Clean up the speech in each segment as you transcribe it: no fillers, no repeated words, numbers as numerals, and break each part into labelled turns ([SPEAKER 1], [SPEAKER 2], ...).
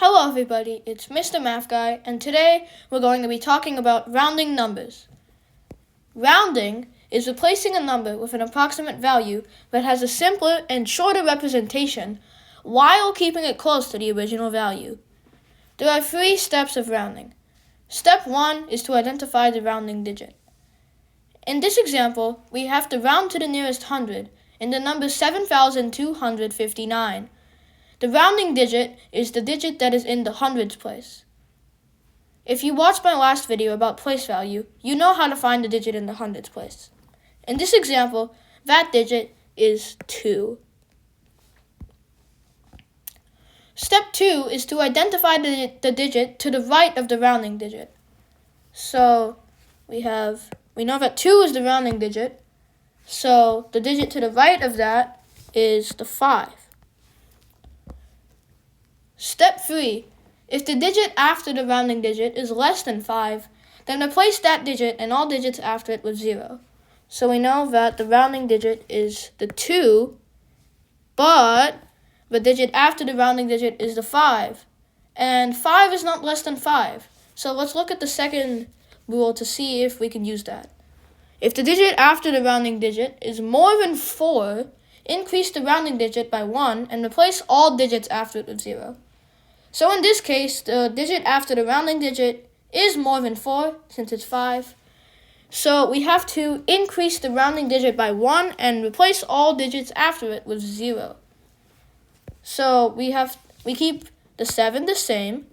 [SPEAKER 1] Hello everybody, it's Mr. Math Guy, and today we're going to be talking about rounding numbers. Rounding is replacing a number with an approximate value that has a simpler and shorter representation while keeping it close to the original value. There are 3 steps of rounding. Step 1 is to identify the rounding digit. In this example, we have to round to the nearest hundred in the number 7,259. The rounding digit is the digit that is in the hundreds place. If you watched my last video about place value, you know how to find the digit in the hundreds place. In this example, that digit is 2. Step 2 is to identify the digit to the right of the rounding digit. So we know that 2 is the rounding digit, so the digit to the right of that is the 5. Step 3. If the digit after the rounding digit is less than 5, then replace that digit and all digits after it with 0. So we know that the rounding digit is the 2, but the digit after the rounding digit is the 5. And 5 is not less than 5. So let's look at the second rule to see if we can use that. If the digit after the rounding digit is more than 4, increase the rounding digit by 1 and replace all digits after it with 0. So in this case, the digit after the rounding digit is more than 4, since it's 5. So we have to increase the rounding digit by 1 and replace all digits after it with 0. So we keep the 7 the same.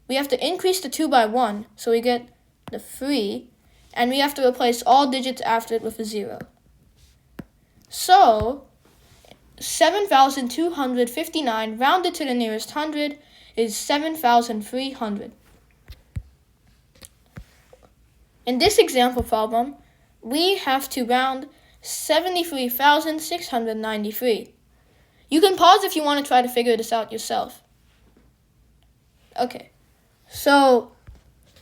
[SPEAKER 1] We have to increase the 2 by 1, so we get the 3. And we have to replace all digits after it with a 0. So 7,259 rounded to the nearest hundred is 7,300. In this example problem, we have to round 73,693. You can pause if you want to try to figure this out yourself. Okay, so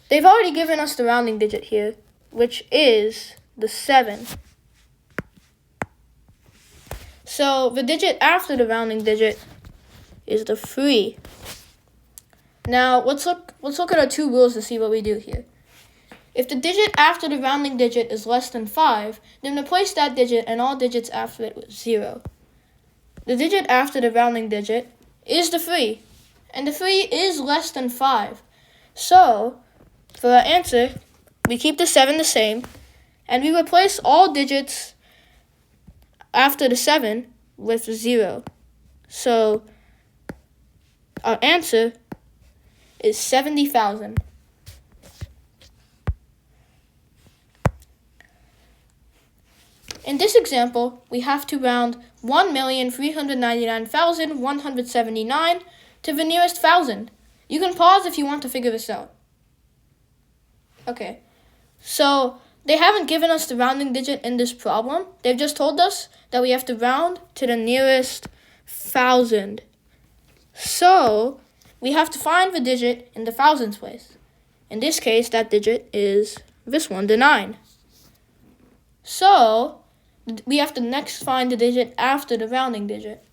[SPEAKER 1] they've already given us the rounding digit here, which is the 7. So the digit after the rounding digit is the 3. Now let's look at our 2 rules to see what we do here. If the digit after the rounding digit is less than 5, then replace that digit and all digits after it with 0. The digit after the rounding digit is the 3, and the 3 is less than 5. So for our answer, we keep the 7 the same, and we replace all digits after the 7 with 0. So our answer is 70,000. In this example, we have to round 1,399,179 to the nearest 1,000. You can pause if you want to figure this out. Okay, so they haven't given us the rounding digit in this problem. They've just told us that we have to round to the nearest 1,000. So we have to find the digit in the thousands place. In this case, that digit is this one, the 9. So we have to next find the digit after the rounding digit.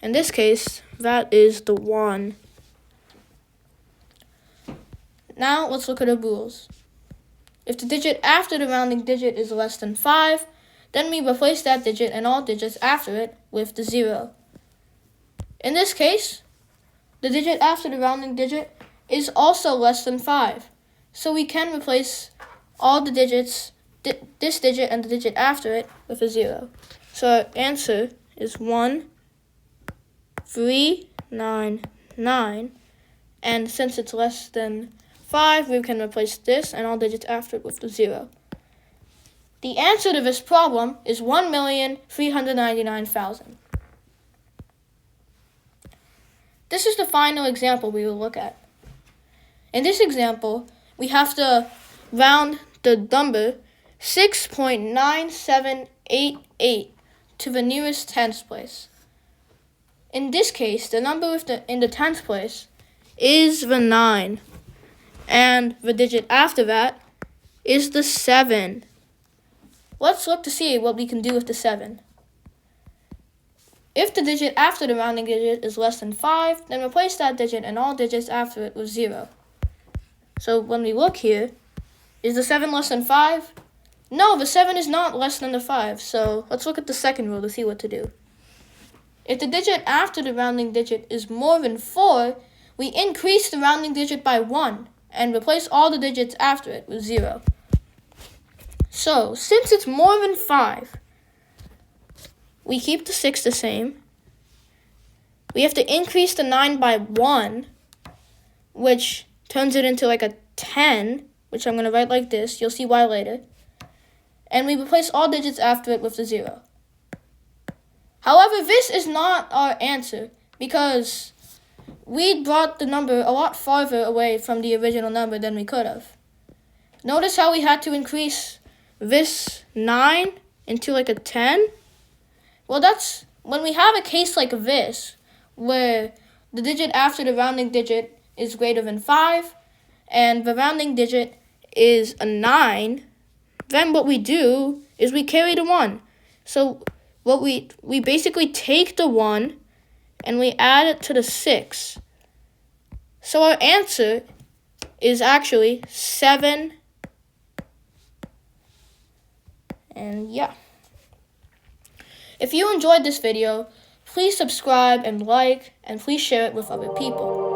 [SPEAKER 1] In this case, that is the 1. Now let's look at the rules. If the digit after the rounding digit is less than 5, then we replace that digit and all digits after it with the 0. In this case, the digit after the rounding digit is also less than 5. So we can replace all the digits, this digit and the digit after it, with a 0. So our answer is 1,399. And since it's less than 5, we can replace this and all digits after it with the 0. The answer to this problem is 1,399,000. This is the final example we will look at. In this example, we have to round the number 6.9788 to the nearest tens place. In this case, the number in the tens place is the 9. And the digit after that is the 7. Let's look to see what we can do with the 7. If the digit after the rounding digit is less than 5, then replace that digit and all digits after it with 0. So when we look here, is the 7 less than 5? No, the 7 is not less than the 5. So let's look at the second rule to see what to do. If the digit after the rounding digit is more than 4, we increase the rounding digit by 1 and replace all the digits after it with 0. So since it's more than 5, we keep the 6 the same. We have to increase the 9 by 1, which turns it into like a 10, which I'm going to write like this. You'll see why later. And we replace all digits after it with the 0. However, this is not our answer because we brought the number a lot farther away from the original number than we could have. Notice how we had to increase this 9 into like a 10? Well, that's when we have a case like this, where the digit after the rounding digit is greater than 5, and the rounding digit is a 9, then what we do is we carry the 1. So what we basically take the 1 and we add it to the 6. So our answer is actually 7. And yeah. If you enjoyed this video, please subscribe and like, and please share it with other people.